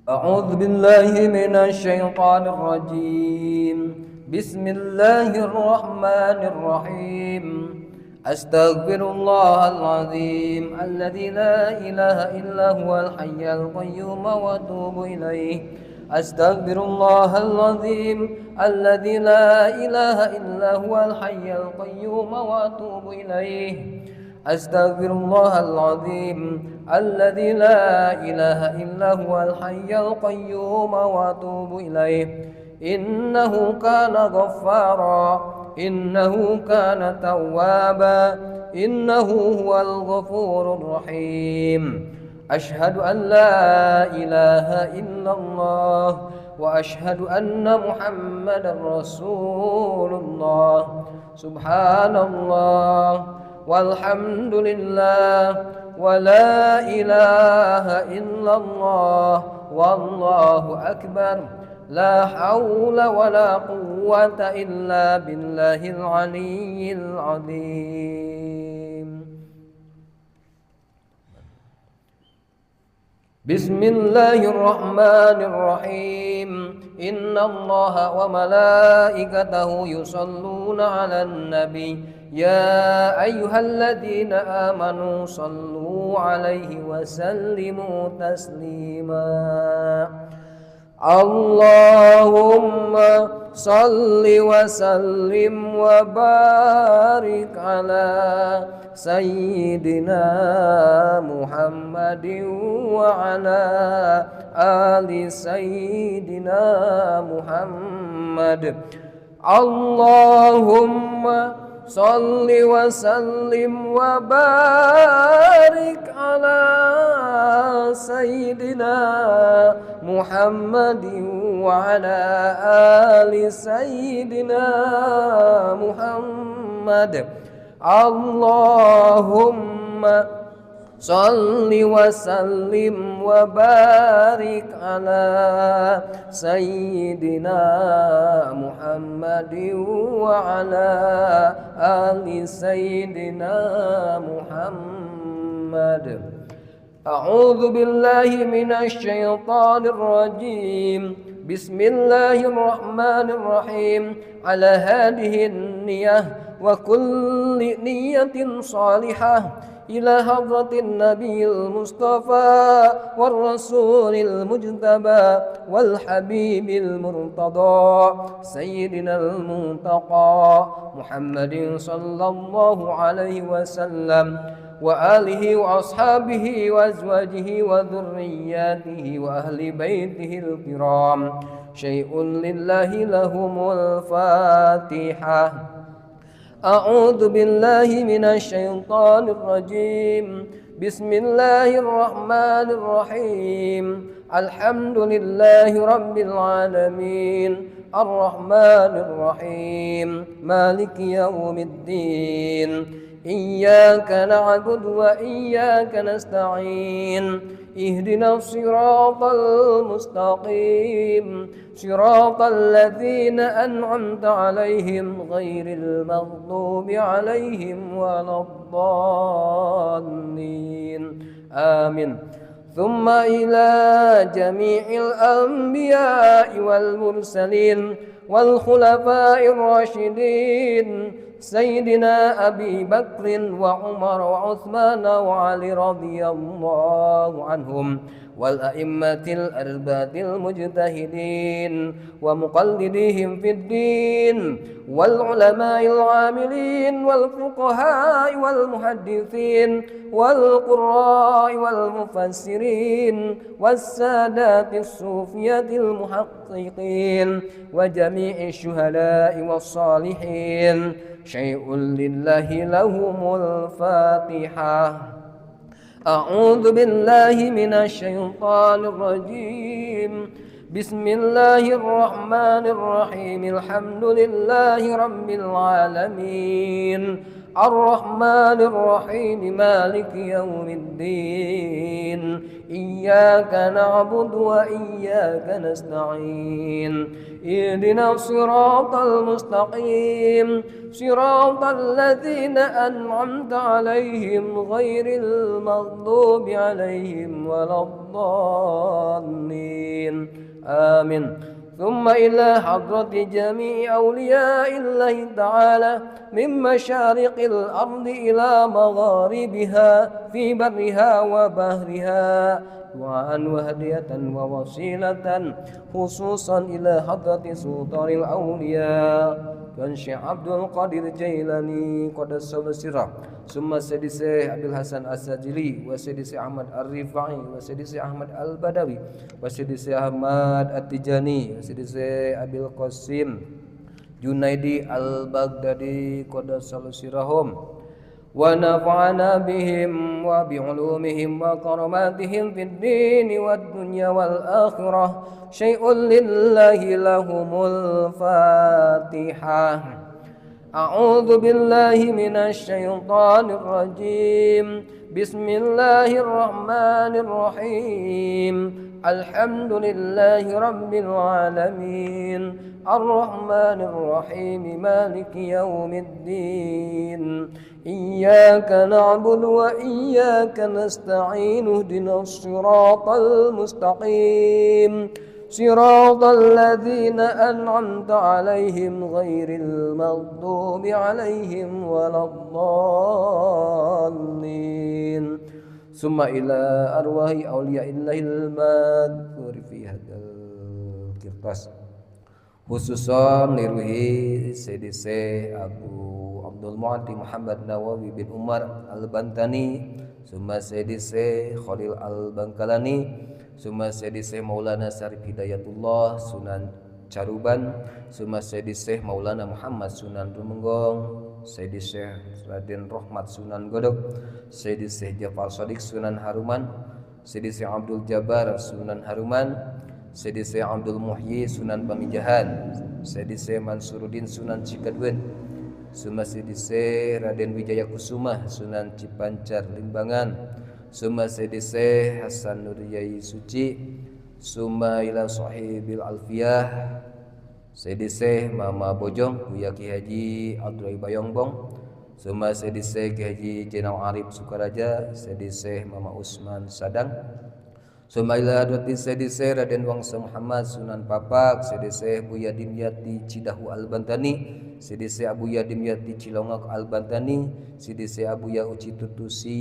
أعوذ بالله من الشيطان الرجيم. بسم الله الرحمن الرحيم. أستغفر الله العظيم الذي لا إله إلا هو الحي القيوم وأتوب إليه. أستغفر الله العظيم الذي لا إله إلا هو الحي القيوم وأتوب إليه. أستغفر الله العظيم الذي لا إله إلا هو الحي القيوم وأتوب إليه. إنه كان غفارا، إنه كان توابا، إنه هو الغفور الرحيم. أشهد أن لا إله إلا الله وأشهد أن محمدا رسول الله. سبحان الله والحمد لله ولا إله إلا الله والله أكبر. لا حول ولا قوة إلا بالله العلي العظيم. بسم الله الرحمن الرحيم. إن الله وملائكته يصلون على النبي يا أيها الذين آمنوا صلوا عليه وسلموا تسليما. اللهم صل وسلم وبارك على سيدنا محمد وعلى آل سيدنا محمد. اللهم صل وسلم وبارك على سيدنا محمد وعلى آل سيدنا محمد. اللهم صل وسلم وبارك على سيدنا محمد وعلى آل سيدنا محمد. أعوذ بالله من الشيطان الرجيم. بسم الله الرحمن الرحيم. على هذه النية وكل نية صالحة إلى حضرة النبي المصطفى والرسول المجتبى والحبيب المرتضى سيدنا المنتقى محمد صلى الله عليه وسلم وآله وأصحابه وأزواجه وذرياته وأهل بيته الكرام. شيء لله لهم الفاتحة. أعوذ بالله من الشيطان الرجيم. بسم الله الرحمن الرحيم. الحمد لله رب العالمين الرحمن الرحيم مالك يوم الدين. إياك نعبد وإياك نستعين. اهدنا الصراط المستقيم صراط الذين أنعمت عليهم غير المغضوب عليهم ولا الضالين. آمين. ثم إلى جميع الأنبياء والمرسلين والخلفاء الراشدين سيدنا أبي بكر وعمر وعثمان وعلي رضي الله عنهم والأئمة الأربعة المجتهدين ومقلديهم في الدين والعلماء العاملين والفقهاء والمحدثين والقراء والمفسرين والسادات الصوفية المحققين وجميع الشهداء والصالحين. شيء لله لهم الفاتحة. أعوذ بالله من الشيطان الرجيم. بسم الله الرحمن الرحيم. الحمد لله رب العالمين الرحمن الرحيم مالك يوم الدين. إياك نعبد وإياك نستعين. اهدنا الصراط المستقيم صراط الذين أنعمت عليهم غير المغضوب عليهم ولا الضالين. آمين ثم إلى حضرة جميع أولياء الله تعالى من مشارق الأرض إلى مغاربها في برها وبحرها دعاء وهدية ووسيلة خصوصا إلى حضرة سلطان الأولياء كان شيخ عبد القادر الجيلاني قدس سره ثم سيدي شيخ عبد الحسن السجلي وسيدي شيخ أحمد الرفاعي وسيدي شيخ أحمد البدوي وسيدي شيخ أحمد التجاني وسيدي شيخ أبي القاسم جنيدي البغدادي قدس سرهم ونفعنا بهم وبعلومهم وكراماتهم في الدين والدنيا والآخرة شيء لله لهم الفاتحة أعوذ بالله من الشيطان الرجيم بسم الله الرحمن الرحيم الحمد لله رب العالمين الرحمن الرحيم مالك يوم الدين إياك نعبد وإياك نستعين اهدنا الصراط المستقيم صراط الذين أنعمت عليهم غير المغضوب عليهم ولا الضالين ثم إلى أرواح أولياء الله المذكور في هذا الكرطاس khususan liruhi Sayyidi Syekh Abu Abdul Mu'ati Muhammad Nawawi bin Umar Al-Bantani summa Sayyidi Syekh Khalil Al-Bangkalani summa Sayyidi Syekh Maulana Syarif Hidayatullah Sunan Caruban summa Sayyidi Syekh Maulana Muhammad Sunan Rumenggong Sayyidi Syekh Raden Rahmat Sunan Godok Sayyidi Syekh Jafar Shadiq Sunan Haruman Sayyidi Syekh Abdul Jabbar Sunan Haruman Sayyidi Syekh Abdul Muhyi Sunan Pamijahan Sayyidi Syekh Mansuruddin Sunan Cikadwen summa Sayyidi Syekh Raden Wijaya Kusuma Sunan Cipancar Limbangan summa Sayyidi Syekh Hasan Nur Yai Suci summa ila sahibil alfiyah Sayyidi Syekh Mama Bojong Buya Ki Haji Abdul Bayongbong summa Sayyidi Syekh Ki Haji Jenal Arif Sukaraja Sayyidi Syekh Mama Usman Sadang summa ila hadrati Sayyidi Syekh Raden Wangsa Muhammad Sunan Papak Sayyidi Syekh Buya Dimyati Cidahu Al-Bantani Sayyidi Syekh Abuya Dimyati Cilongok Al-Bantani Sayyidi Syekh Abuya Uci Tutusi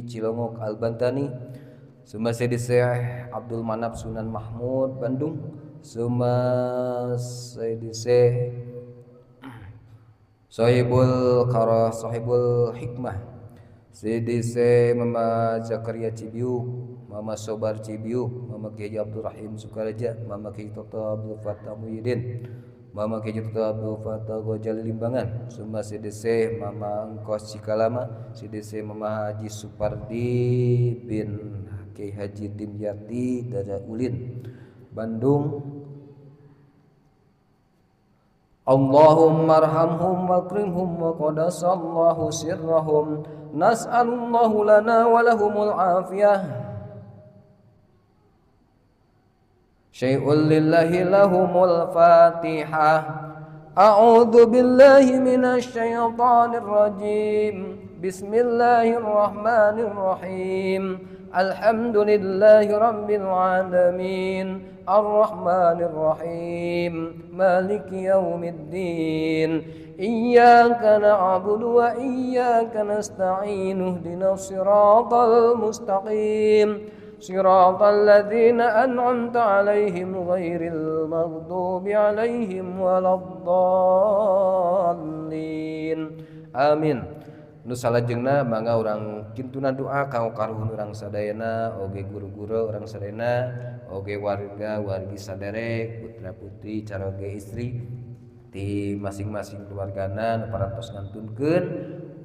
Cilongok Al-Bantani summa Sayyidi Syekh Abdul Manap Sunan Mahmud Bandung summa Sayyidi Syekh Sahibul Qarah Sahibul Hikmah Sayyidi Syekh Mama Zakaria Cibiuk Mama Sobar Cibiuk Mama Kiai Abdul Rahim Sukaraja Mama Kiai Toto Abdul Fattah Muhyiddin Mama Kiai Toto Abdul Fattah Gojal Limbangan summa Sayyidi Syekh Mama Engkos Cikalama Sayyidi Syekh Mama Haji Supardi bin Kiai Haji Dimyati Dara Ulin Bandung Allahumma arhamhum wa akrimhum wa qadasallahu sirrahum nas'alullahu lana wa lahumul afiyah syai'un lillahi lahumul fatihah a'udzu billahi minasy syaithanir rajim bismillahirrahmanirrahim alhamdulillahi rabbil alamin arrahmanir rahim maliki yaumiddin iyyaka na'budu wa iyyaka nasta'in ihdinas siratal mustaqim siratal ladzina an'amta 'alaihim ghairil maghdubi 'alaihim waladdallin amin. Nu salajengna mangga urang kintuna doa kanggo karuhun urang sadayana oge guru-guru urang sadayana oge warga wargi saderek putra putri caroge istri ti masing-masing keluargana nu parantos ngantunkeun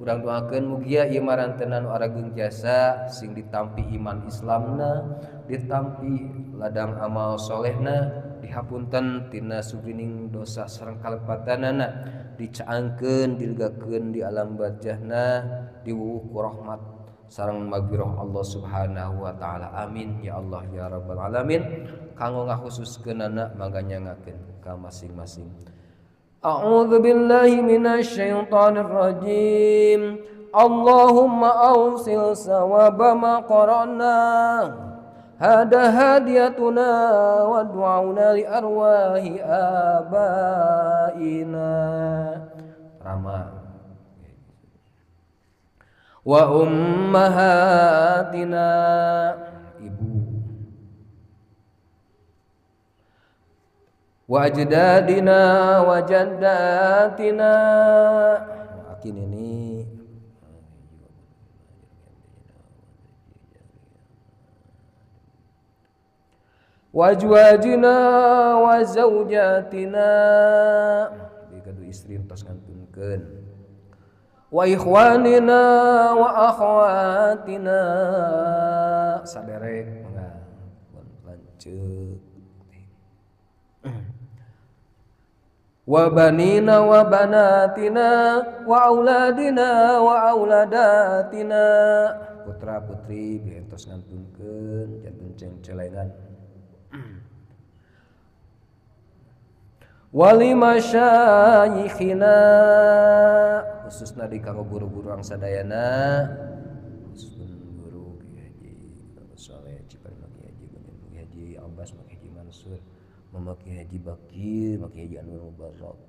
urang doakeun mugia ieu maranteuna nu arageun jasa sing ditampi iman Islamna ditampi ladang amal solehna dihapunten tina sugining dosa sareng kalepatanana dicaangkeun dilegakeun di alam barjahna diwuh ku rahmat sareng maghfirah Allah Subhanahu wa taala amin ya Allah ya rabbal alamin kanggo ngakhususkeunana mangga nyangakeun ka masing-masing a'udzu billahi minasy syaithanir rajim Allahumma awsil sawaba ma qara'na hada hadiyatuna wa du'auna li arwahi abaina Rama wa ummahatina ibu wa ajdadina wa jaddatina akin ini wa azwajina wa zaujatina bikadu istri tos ngantunkeun wa ikhwanina wa akhwatina saderek mangga lanceuk wa banina wa banatina wa auladina wa auladatina putra putri bientos ngantunkeun janten cengcelengan wali masyayikhina khususna di kanggo guru-guru ang sadayana khususna guru Kiai Haji Saleh Cipari Maki Haji Bunyan Maki Haji Abbas Maki Haji Mansur Maki Haji Bakir Maki Haji Anwar Mubarak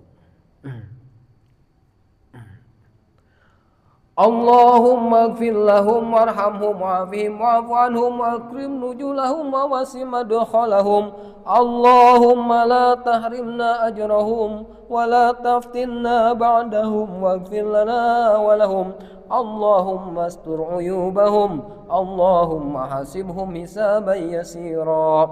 Allahumma ighfir lahum warhamhum wa'afihim wa'fu anhum wa akrim nujulahum wa wasi' madkhalahum Allahumma la tahrimna ajrahum wa la taftinna ba'dahum waghfir lana wa lahum Allahumma astur uyubahum Allahumma hasibhum hisaban yasira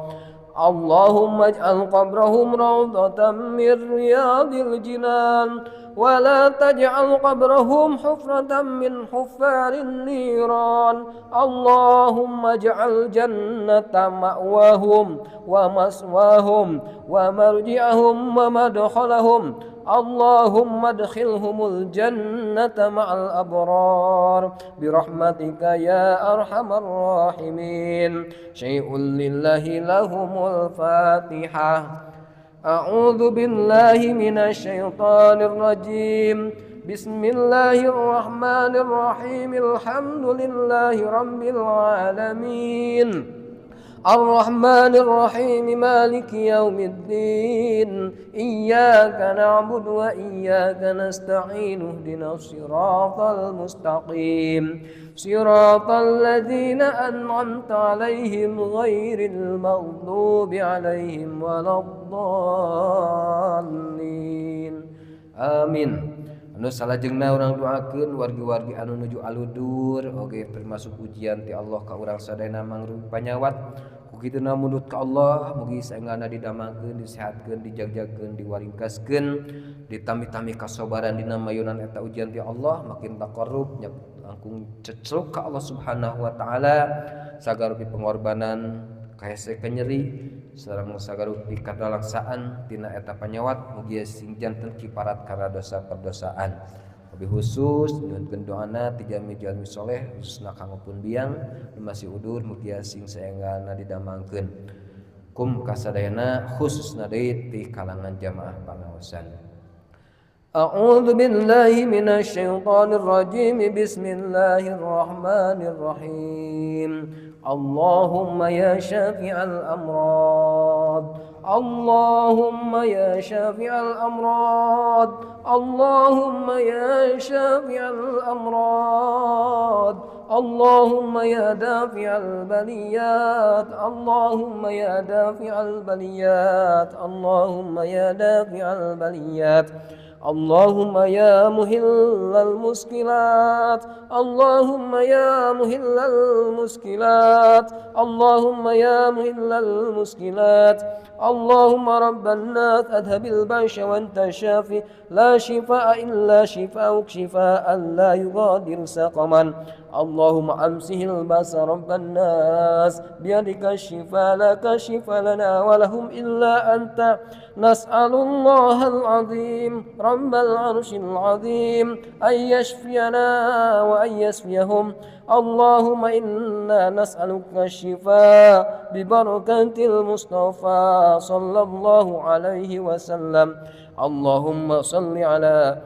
Allahumma ij'al qabrahum rawdatan min riyadil jinan ولا تجعل قبرهم حفرة من حفار النيران اللهم اجعل جنة مأواهم ومسواهم ومرجعهم ومدخلهم اللهم ادخلهم الجنة مع الأبرار برحمتك يا أرحم الراحمين شيء لله لهم الفاتحة أعوذ بالله من الشيطان الرجيم بسم الله الرحمن الرحيم الحمد لله رب العالمين الرحمن الرحيم مالك يوم الدين إياك نعبد وإياك نستعين اهدنا الصراط المستقيم صراط الذين أنعمت عليهم غير المغضوب عليهم ولا الضالين آمين. Anu salajengna urang doakeun wargi-wargi anu nuju aludur oge termasuk ujian ti Allah ka urang sadayana mangrup panyawat ku kituna munut ka Allah mugi saengana didamangkeun disehatkeun dijagjagkeun diwaringkaskeun ditami-tami kasabaran dina mayunan eta ujian ti Allah makin taqarrub langkung cecruk ka Allah Subhanahu wa taala sagarupi pengorbanan kahese nyeri sareng sagarupi kadalaksaan tina eta panyawat mugi sing janten kiparat kana dosa perdosaan lebih khusus nyuhunkeun doana ti jalmi-jalmi soleh khususna kanggo pun biang nu masih udur mugi sing saenggana didamangkeun kum kasadayana khususna deui ti kalangan jamaah pangaosan A'udzu billahi minasy syaithanir rajim bismillahir rahmanir rahim اللهم يا شافع الأمراض اللهم يا شافع الأمراض اللهم يا شافع الأمراض اللهم يا دافع البليات اللهم يا دافع البليات اللهم يا دافع البليات اللهم يا مهل المشكلات اللهم يا مهل المشكلات اللهم يا مهل المشكلات اللهم رب الناس أذهب البأس وأنت الشافي لا شفاء إلا شفاءك شفاء لا يغادر سقما اللهم أمسه البأس رب الناس بيدك الشفاء لا كشف لنا ولهم إلا أنت نسأل الله العظيم رب العرش العظيم أن يشفينا وأن يشفيهم اللهم إنا نسألك الشفاء ببركة المصطفى صلى الله عليه وسلم اللهم صل على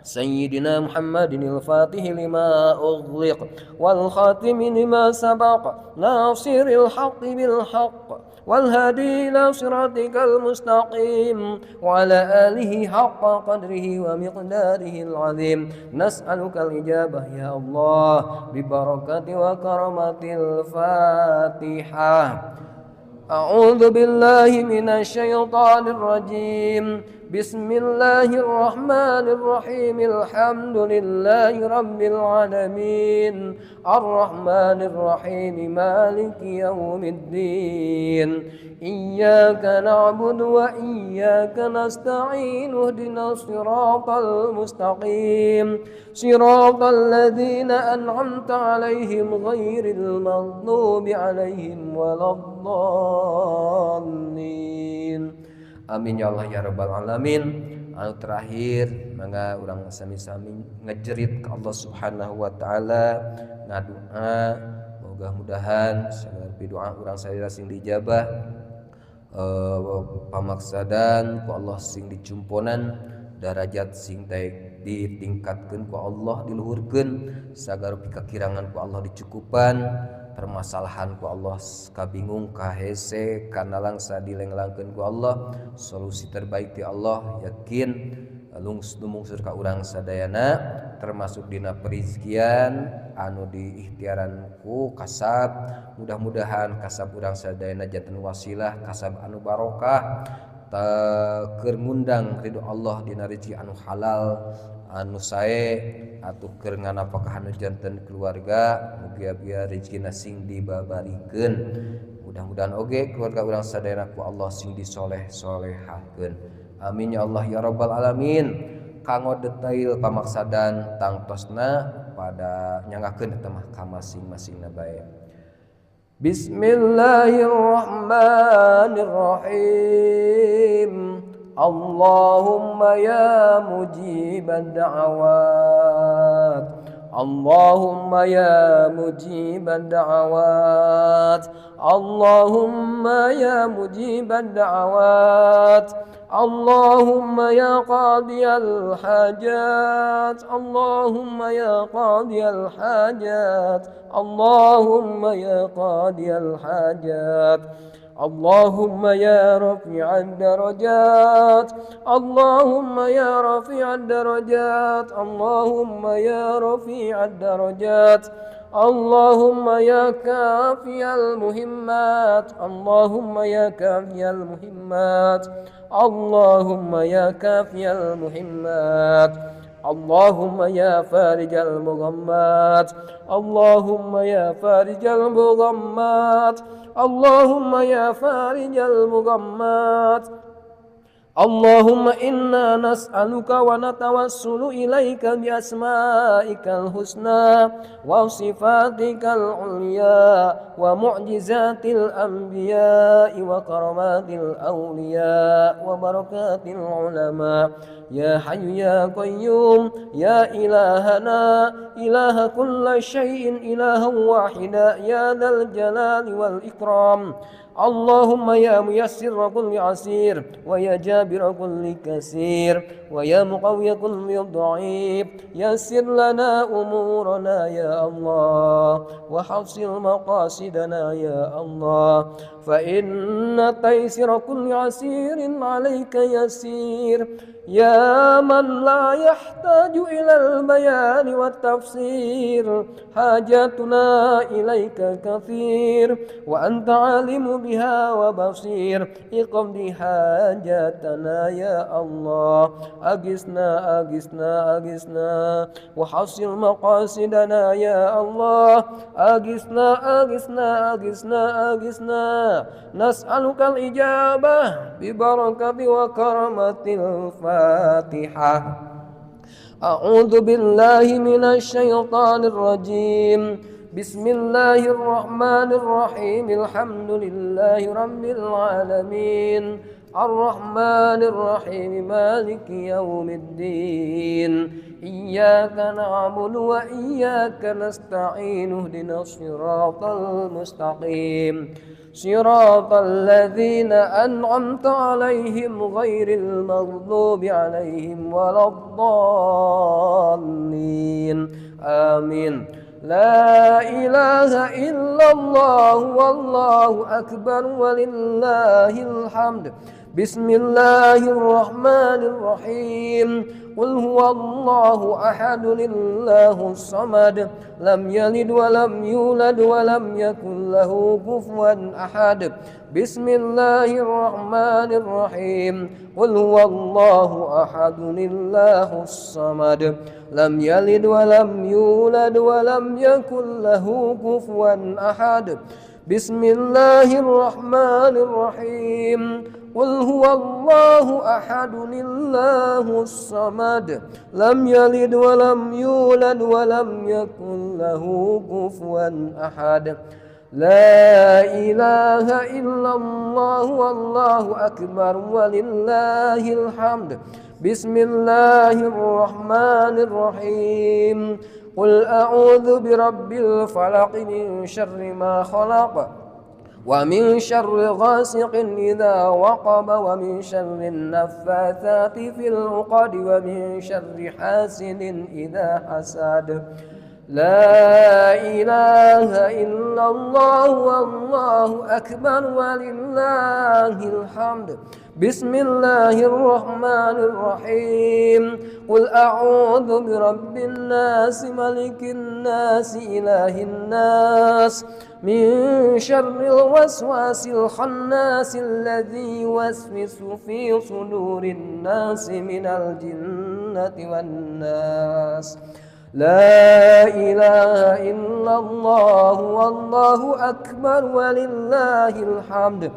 سيدنا محمد الفاتح لما أغلق والخاتم لما سبق ناصر الحق بالحق والهادي إلى صراطك المستقيم وعلى آله حق قدره ومقداره العظيم نسألك الإجابة يا الله ببركة وكرمة الفاتحة. أعوذ بالله من الشيطان الرجيم. بسم الله الرحمن الرحيم. الحمد لله رب العالمين الرحمن الرحيم مالك يوم الدين إياك نعبد وإياك نستعين اهدنا الصراط المستقيم صراط الذين أنعمت عليهم غير المغضوب عليهم ولا الضالين. Amin ya Allah ya rabbal alamin. Anu terakhir mangga urang sami-sami ngejerit ke Allah Subhanahu wa taala ngadoa mudah-mudahan segala doa urang sadaya sing dijabah pamaksadan ku Allah sing dicumponan darajat sing taek ditingkatkeun ku Allah diluhurkeun sagala pikakirangan ku Allah dicukupan permasalahan ku Allah kabingung kahese kana langsa dilenglangkeun ku Allah solusi terbaik ti Allah yakin lumungsur ka urang sadayana termasuk dina perizkian anu diikhtiaran ku kasab mudah-mudahan kasab urang sadayana janten wasilah kasab anu barokah keur ngundang ridho Allah dina rezeki anu halal anu sae atuh keur nganapakah anu janten keluarga mugia biar rezekina sing dibabarikeun mudah-mudahan oge keluarga urang sadayana ku Allah sing disoleh-solehakeun amin ya Allah ya rabbal alamin. Kanggo detail pamaksadan tangtosna pada nyangakeun eta mah ka masing-masingna bae. Bismillahirrahmanirrahim. Allahumma ya mujibad da'awat Allahumma ya mujibad da'awat Allahumma ya mujibad da'awat Allahumma ya qadiyal hajat Allahumma ya qadiyal hajat Allahumma ya qadiyal hajat Allahumma ya rafi'ad darajat Allahumma ya rafi'ad darajat Allahumma ya rafi'ad darajat Allahumma ya kafiyal muhimmat Allahumma ya kafiyal muhimmat Allahumma ya kafiyal muhimmat Allahumma ya farijal mughammat Allahumma ya farijal mughammat Allahumma ya farijal mughammat Allahumma inna nas'aluka wa natawassulu ilaika bi asma'ikal husna wa sifatikal ulya wa mu'jizatil anbiya wa karamatil awliya wa barakatil ulama ya hayyu ya qayyum ya ilahana ilaha kulli syai'in ilahan wahida ya dzal jalali wal ikram Allahumma ya muyassir kulli asir wa ya jabir kulli kasir wa ya muqawwi kulli dha'if yassir lana umurana ya Allah wa hafsil maqasidana ya Allah fa inna taysira kulli asirin alayka yasir ya man la yahtaju ila al-bayan wa tafsir hajatuna ilayka kathir wa anta alimu biha wa basir iqdi hajatana ya Allah agisna agisna agisna wa hasil maqasidana ya Allah agisna agisna agisna agisna nas'aluka al-ijabah bi barakati wa karamatil Fatihah. A'udzu billahi minasy syaithanir rajim. بسم الله الرحمن الرحيم الحمد لله رب العالمين الرحمن الرحيم مالك يوم الدين إياك نعبد وإياك نستعين اهدنا الصراط المستقيم صراط الذين أنعمت عليهم غير المغضوب عليهم ولا الضالين آمين. لا إله إلا الله والله أكبر ولله الحمد. بسم الله الرحمن الرحيم قل هو الله أحد الله الصمد لم يلد ولم يولد ولم يكن له كفوا أحد. بسم الله الرحمن الرحيم قل هو الله أحد الله الصمد لم يلد ولم يولد ولم يكن له كفوا أحد. بسم الله الرحمن الرحيم قل هو الله أحد الله الصمد لم يلد ولم يولد ولم يكن له كفوا أحد. لا إله إلا الله والله أكبر ولله الحمد. بسم الله الرحمن الرحيم قل أعوذ برب الفلق من شر ما خلق ومن شر غاسق إذا وقب ومن شر النفاثات في العقد ومن شر حاسد إذا حسد. لا إله إلا الله والله أكبر ولله الحمد. بسم الله الرحمن الرحيم قل أعوذ برب الناس ملك الناس إله الناس من شر الوسواس الخناس الذي يوسوس في صدور الناس من الجنة والناس. لا إله إلا الله والله أكبر ولله الحمد.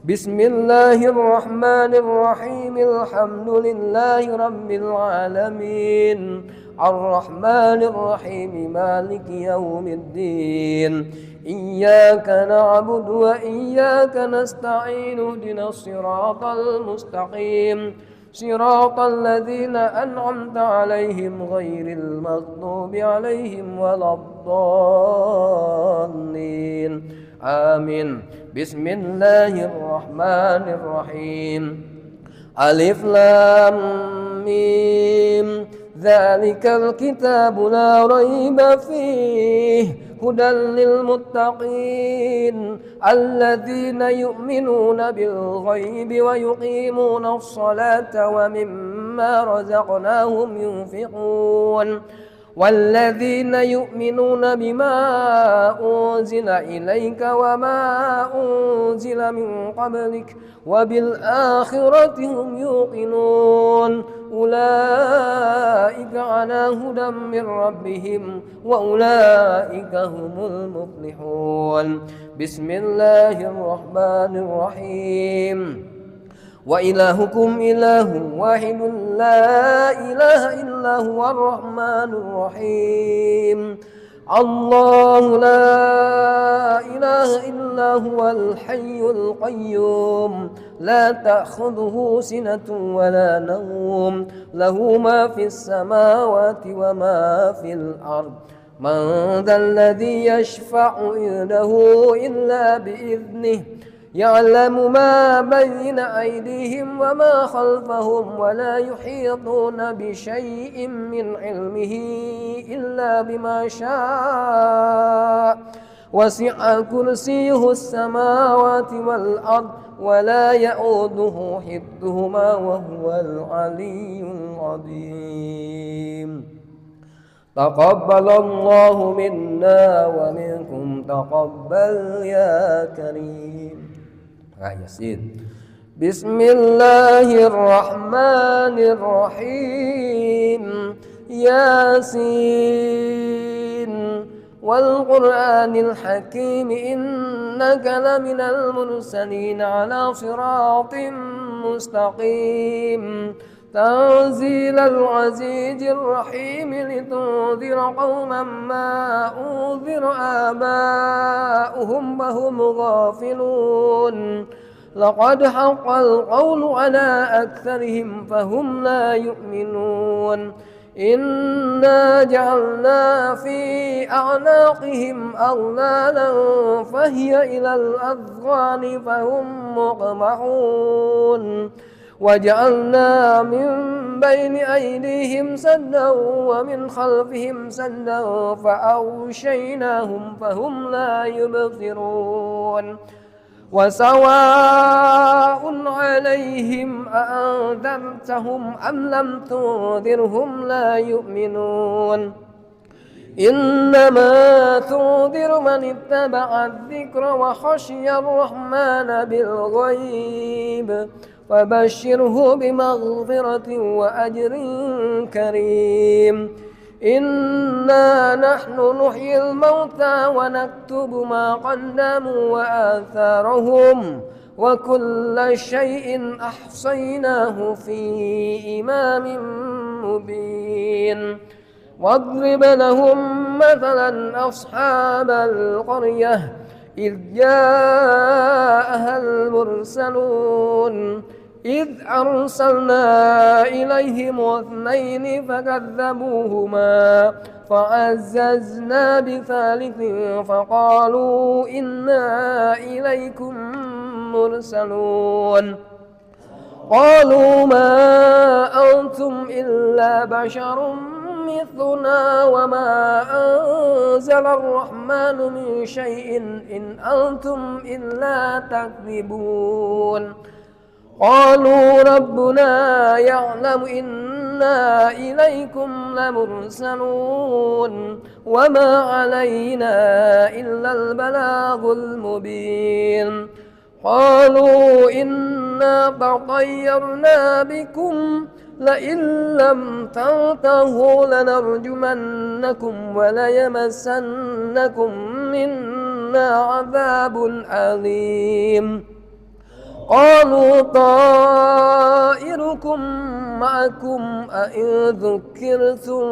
بسم الله الرحمن الرحيم الحمد لله رب العالمين الرحمن الرحيم مالك يوم الدين إياك نعبد وإياك نستعين اهدنا الصراط المستقيم صراط الذين أنعمت عليهم غير المغضوب عليهم ولا الضالين آمين. بسم الله الرحمن الرحيم ألف لام ميم ذلك الكتاب لا ريب فيه هدى للمتقين الذين يؤمنون بالغيب ويقيمون الصلاة ومما رزقناهم ينفقون والذين يؤمنون بما أنزل إليك وما أنزل من قبلك وبالآخرة هم يوقنون أولئك على هدى من ربهم وأولئك هم المفلحون. بسم الله الرحمن الرحيم وإلهكم إله واحد لا إله إلا هو الرحمن الرحيم الله لا إله إلا هو الحي القيوم لا تأخذه سنة ولا نوم له ما في السماوات وما في الأرض من ذا الذي يشفع عنده إلا بإذنه يعلم ما بين أيديهم وما خلفهم ولا يحيطون بشيء من علمه إلا بما شاء وسع كرسيه السماوات والأرض ولا يؤوده حفظهما وهو العلي العظيم. تقبل الله منا ومنكم تقبل يا كريم. Yasin. Bismillahirrahmanirrahim. Yasin wal Qur'anil Hakim innaka laminal mursalin ala siratim mustaqim تنزيل العزيز الرحيم لتنذر قوما ما أنذر آباؤهم وهم غافلون لقد حق القول على أكثرهم فهم لا يؤمنون إنا جعلنا في أعناقهم أغلالا فهي إلى الأذقان فهم مقمحون وجعلنا من بين أيديهم سدا ومن خلفهم سدا فأغشيناهم فهم لا يبصرون وسواء عليهم أأنذرتهم أم لم تنذرهم لا يؤمنون إنما تنذر من اتبع الذكر وخشي الرحمن بالغيب فبشره بمغفرة وأجر كريم إنا نحن نحيي الموتى ونكتب ما قدموا وآثارهم وكل شيء أحصيناه في إمام مبين واضرب لهم مثلا أصحاب القرية إذ جاءها المرسلون إذ أرسلنا إليهم اثنين فكذبوهما فعززنا بثالث فقالوا إنا إليكم مرسلون قالوا ما أنتم إلا بشر مثلنا وما أنزل الرحمن من شيء إن أنتم إلا تكذبون قالوا ربنا يعلم إنا إليكم لمرسلون وما علينا إلا البلاغ المبين قالوا إنا تطيرنا بكم لئن لم تنتهوا لنرجمنكم وليمسنكم منا عذاب أليم قالوا طائركم معكم أئن ذكرتم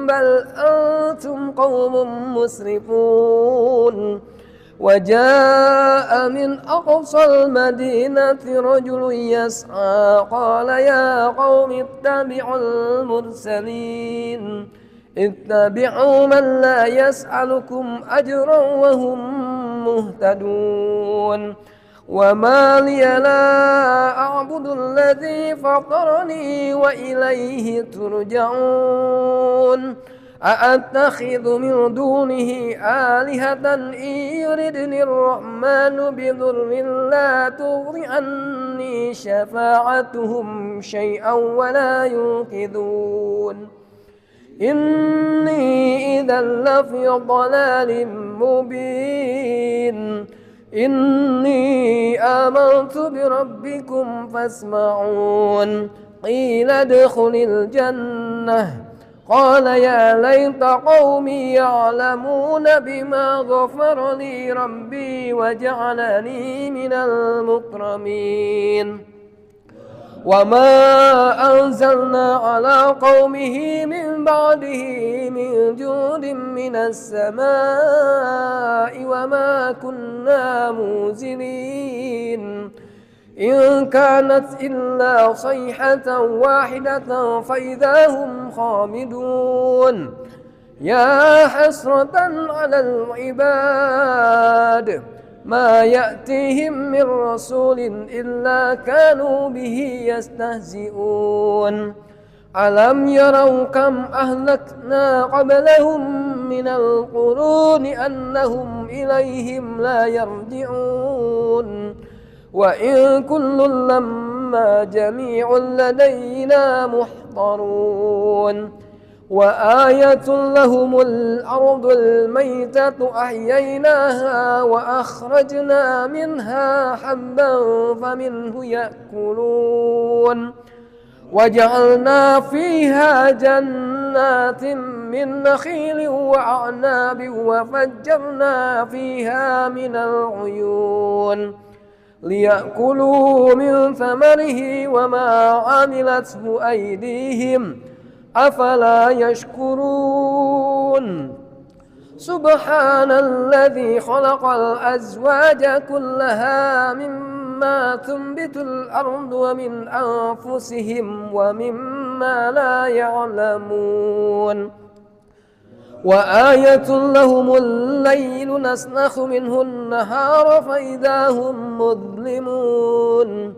بل أنتم قوم مسرفون وجاء من أقصى المدينة رجل يسعى قال يا قوم اتبعوا المرسلين اتبعوا من لا يسألكم أجرا وهم مهتدون وما لي لا أعبد الذي فطرني وإليه ترجعون أأتخذ من دونه آلهة إن يردني الرحمن بضر لا تغن عني شفاعتهم شيئا ولا ينقذون إني إذا لفي ضلال مبين إني آمنت بربكم فاسمعون قيل ادخل الجنة قال يا ليت قومي يعلمون بما غفر لي ربي وجعلني من المكرمين وما أنزلنا على قومه من بعده من جود من السماء وما كنا منزلين إن كانت إلا صيحة واحدة فإذا هم خامدون يا حسرة على العباد ما يأتيهم من رسول إلا كانوا به يستهزئون ألم يروا كم أهلكنا قبلهم من القرون أنهم إليهم لا يرجعون وإن كل لما جميع لدينا محضرون وآية لهم الأرض الميتة أحييناها وأخرجنا منها حبا فمنه يأكلون وجعلنا فيها جنات من نخيل وأعناب وفجرنا فيها من العيون ليأكلوا من ثمره وما عملته أيديهم أفلا يشكرون سبحان الذي خلق الأزواج كلها مما تنبت الأرض ومن أنفسهم ومما لا يعلمون وآية لهم الليل نسلخ منه النهار فإذا هم مظلمون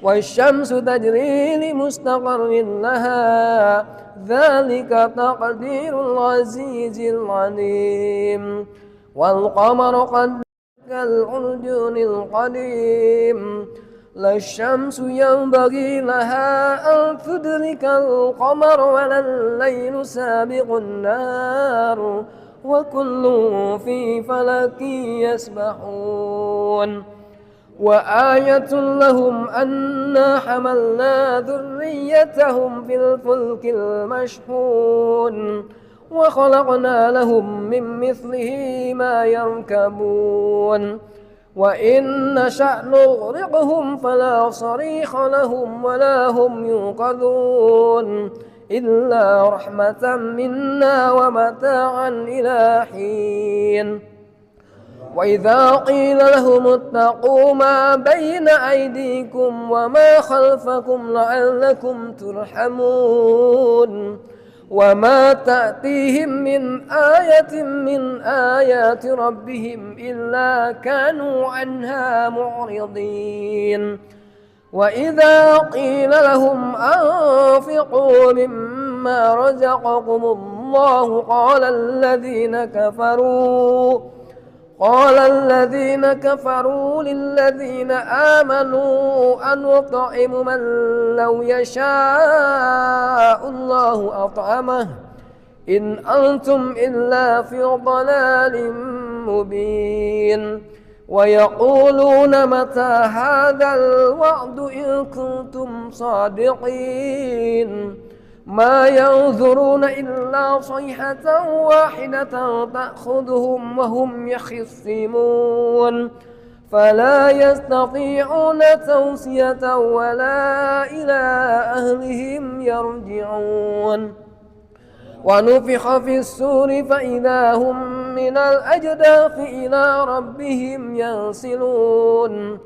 والشمس تجري لمستقر لها ذلك تقدير العزيز العليم والقمر قد كالعرجون القديم لا الشمس ينبغي لها أن تدرك القمر ولا الليل سابق النهار وكل في فلك يسبحون وآية لهم أنا حملنا ذريتهم في الفلك المشحون وخلقنا لهم من مثله ما يركبون وإن نشأ نغرقهم فلا صريخ لهم ولا هم ينقذون إلا رحمة منا ومتاعا إلى حين وإذا قيل لهم اتقوا ما بين أيديكم وما خلفكم لعلكم ترحمون وما تأتيهم من آية من آيات ربهم إلا كانوا عنها معرضين وإذا قيل لهم أنفقوا مما رزقكم الله قال الذين كفروا للذين آمنوا أنطعم من لو يشاء الله أطعمه إن أنتم إلا في ضلال مبين ويقولون متى هذا الوعد إن كنتم صادقين ما ينظرون إلا صيحة واحدة تأخذهم وهم يخصمون فلا يستطيعون توصية ولا إلى أهلهم يرجعون ونفخ في السور فإذا هم من الأجداث إلى ربهم ينسلون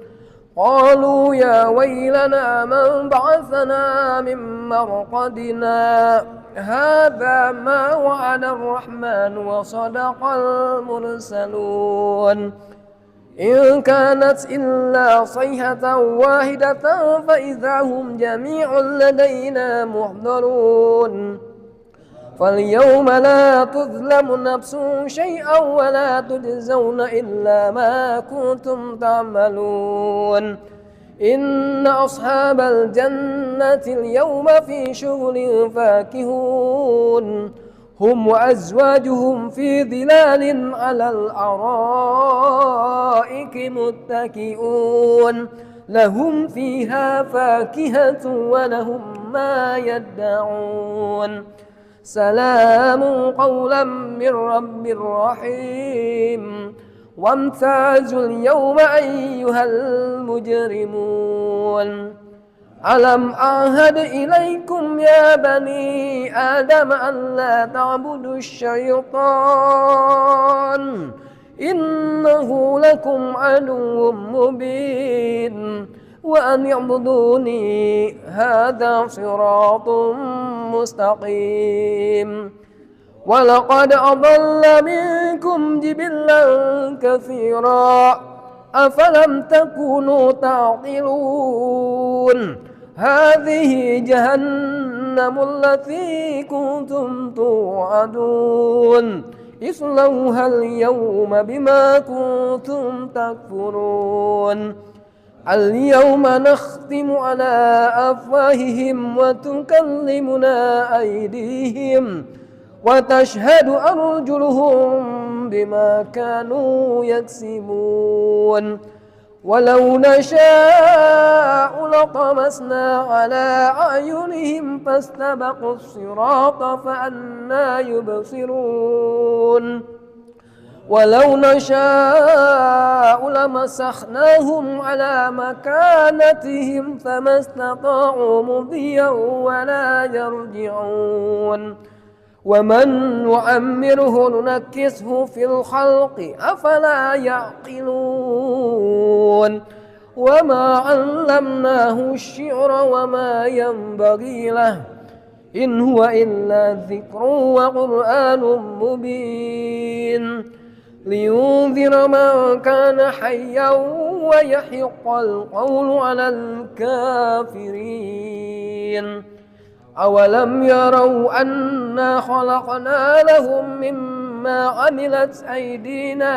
قالوا يا ويلنا من بعثنا من مرقدنا هذا ما وعد الرحمن وصدق المرسلون إن كانت إلا صيحة واحدة فإذا هم جميع لدينا محضرون فاليوم لا تظلم نفس شيئا ولا تجزون إلا ما كنتم تعملون إن أصحاب الجنة اليوم في شغل فاكهون هم وأزواجهم في ظلال على الأرائك متكئون لهم فيها فاكهة ولهم ما يدعون سلام قولا من رب رحيم وامتازوا اليوم أيها المجرمون ألم أعهد إليكم يا بني آدم أن لا تعبدوا الشيطان إنه لكم عدو مبين وأن يعبدوني هذا صراط مستقيم ولقد أضل منكم جبلا كثيرا أفلم تكونوا تعقلون هذه جهنم التي كنتم توعدون اصلوها اليوم بما كنتم تكفرون اليوم نختم على أفواههم وتكلمنا أيديهم وتشهد أرجلهم بما كانوا يكسبون ولو نشاء لطمسنا على أعينهم فاستبقوا الصراط فأنى يبصرون ولو نشاء لمسخناهم على مكانتهم فما استطاعوا مضيا ولا يرجعون ومن نعمره ننكسه في الخلق أفلا يعقلون وما علمناه الشعر وما ينبغي له إن هو إلا ذكر وقرآن مبين لينذر من كان حيا ويحق القول على الكافرين أولم يروا أنا خلقنا لهم مما عملت أيدينا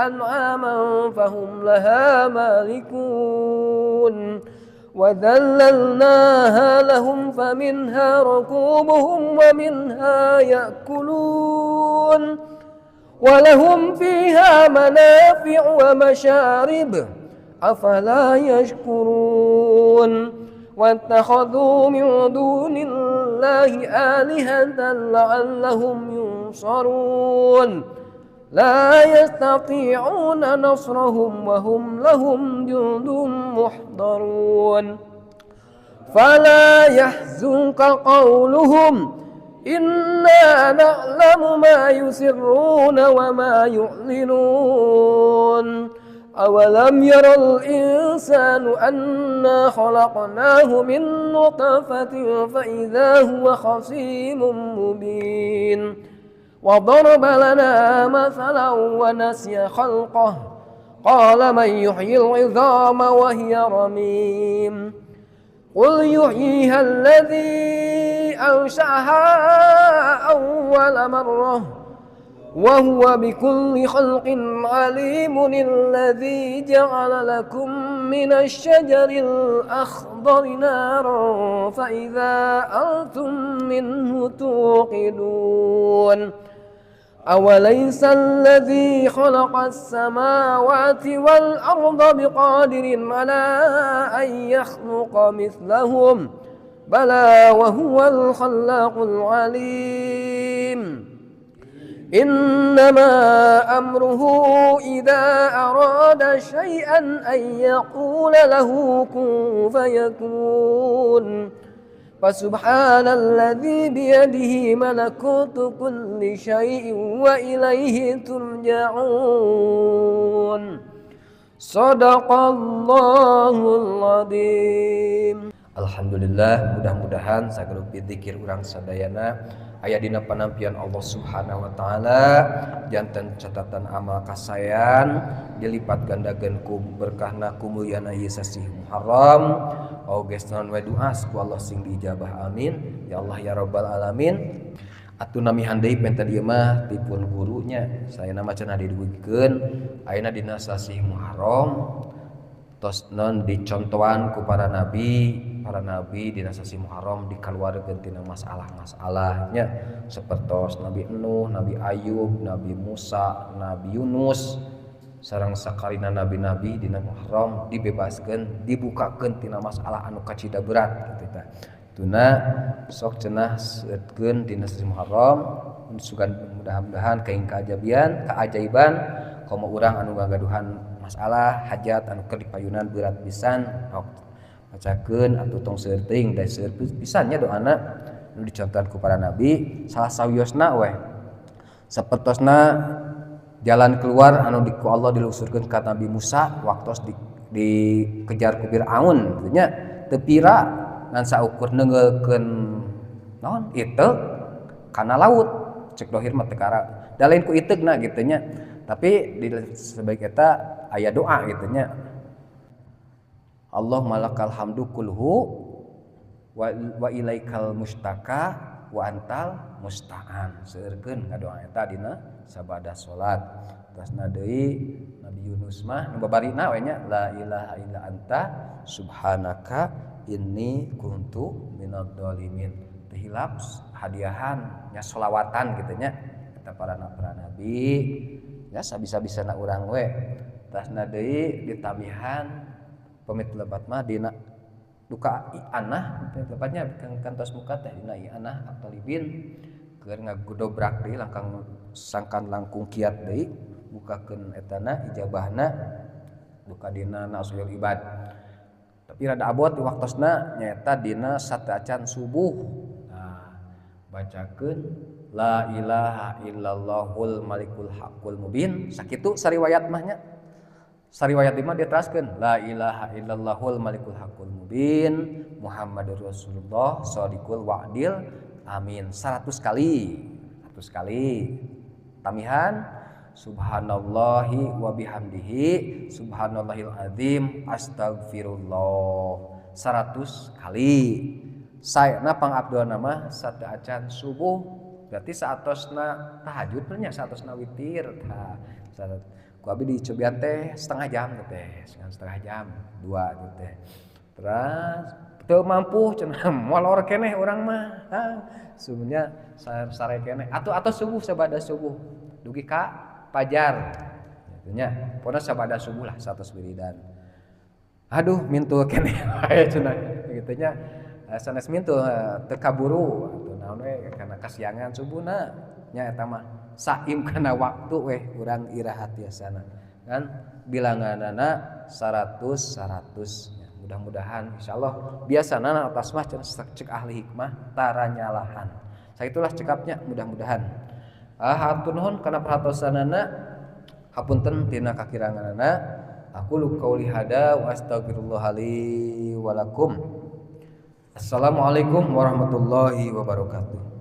أنعاما فهم لها مالكون وذللناها لهم فمنها ركوبهم ومنها يأكلون ولهم فيها منافع ومشارب أفلا يشكرون واتخذوا من دون الله آلهة لعلهم ينصرون لا يستطيعون نصرهم وهم لهم جند محضرون فلا يحزنك قولهم إنا نعلم ما يسرون وما يعلنون أولم ير الإنسان أنا خلقناه من نطفة فإذا هو خصيم مبين وضرب لنا مثلا ونسي خلقه قال من يحيي العظام وهي رميم قل يحييها الذي أنشأها أول مرة وهو بكل خلق عليم الذي جعل لكم من الشجر الأخضر نارا فإذا أنتم منه توقدون أوليس الذي خلق السماوات والأرض بقادر على أن يخلق مثلهم بلى وهو الخلاق العليم إنما أمره إذا أراد شيئا أن يقول له كن فيكون فسبحان الذي بيده ملكوت كل شيء وإليه ترجعون صدق Allahul Azim. Alhamdulillah, mudah-mudahan sagelup dzikir urang sadayana aya dina panampian Allah Subhanahu wa taala janten catatan amal kasayan dilipat gandakeun ku berkahna kumulyana ieu sasih Muharram oges naon wae doa ku Allah sing diijabah amin ya Allah ya rabbal alamin. Atuh namihan deui penta dieu mah tipun gurunya sayana macenah didugikeun ayeuna dina sasih Muharram tos non dicontohan ku para nabi dina sasi Muharram dikaluarkeun tina masalah-masalahnya sapertos Nabi Nuh, Nabi Ayub, Nabi Musa, Nabi Yunus sareng sakalina nabi-nabi dina Muharram dibebaskeun dibukakeun tina masalah anu kacida berat kitu tah. Tuna sok cenah seueutkeun dina sasi Muharram sugan mudah-mudahan kaing keajaiban komo urang anu gagaduhan masalah hajat anu keur dipayunan berat pisan bacakeun atuh tong seueur teuing da seueur pisannya doana nu dicontohan ku para nabi salah sawiosna we sapertosna jalan keluar anu ku Allah dilusurkeun ka Nabi Musa waktos dikejar ku Firaun nya teu pira ngan saukur neungeulkeun naon iteu kana laut cek dohir mah teu kara da lain ku iteugna kitu nya tapi di sebaik eta aya doa kitu nya Allah malakal hamdu kulhu wa ilaikal mustaka wa antal musta'an seueurkeun ngadoa eta dina sabada salat. Terusna deui Nabi Yunus mah nu babarina we nya la ilaha illa anta subhanaka inni kuntu minadh dhalimin. Teu hilap hadiahan nya sholawatan kitu nya eta para nabi ya sabisa-bisana urang we. Terusna deui ditamihan pamit lebat mah dina duka anah lepatnya kantos muka teh dina anah atau libin keur ngagudobrak deui langkang sangkan langkung kiat deui bukakeun etana ijabahna duka dina nasul ibad. Tapi rada abot di waktosna nyaeta dina sateuacan subuh. Nah, bacakeun la ilaha illallahul malikul haqqul mubin. Sakitu sariwayat mah nya. Sariwayat di mah diteraskeun la ilaha illallahul malikul haqqul mubin Muhammadur Rasulullah shadiqul wa'dil amin 100 kali. 100 kali. Tamihan subhanallahi wa bihamdihi subhanallahil azim astagfirullah 100 kali. Saena pangabdona mah sateuacan subuh berarti saatosna tahajud nya saatosna witir tah ku abi dicobian teh setengah jam teh setengah jam 2 gitu teh terus teu mampu cenah molor keneh urang mah sebenarnya sare keneh atau subuh sabada subuh dugi ka pajar nya pokona sabada subuh lah 100 wiridan aduh mintul keneh wae cenah kitu nya sanes mintul teu kaburu atuh naon we kana kasiangan subuhna nya eta mah saim kana waktu weh urang irahat biasana kan bilanganana 100 ya, mudah-mudahan insyaallah biasana atas mah cek ahli hikmah tara nyalahan saitulah cekapnya mudah-mudahan hatur nuhun kana perhatosanana hapunten tina kakiranganana aku qauli hada wa astaghfirullah li wa lakum. Assalamualaikum warahmatullahi wabarakatuh.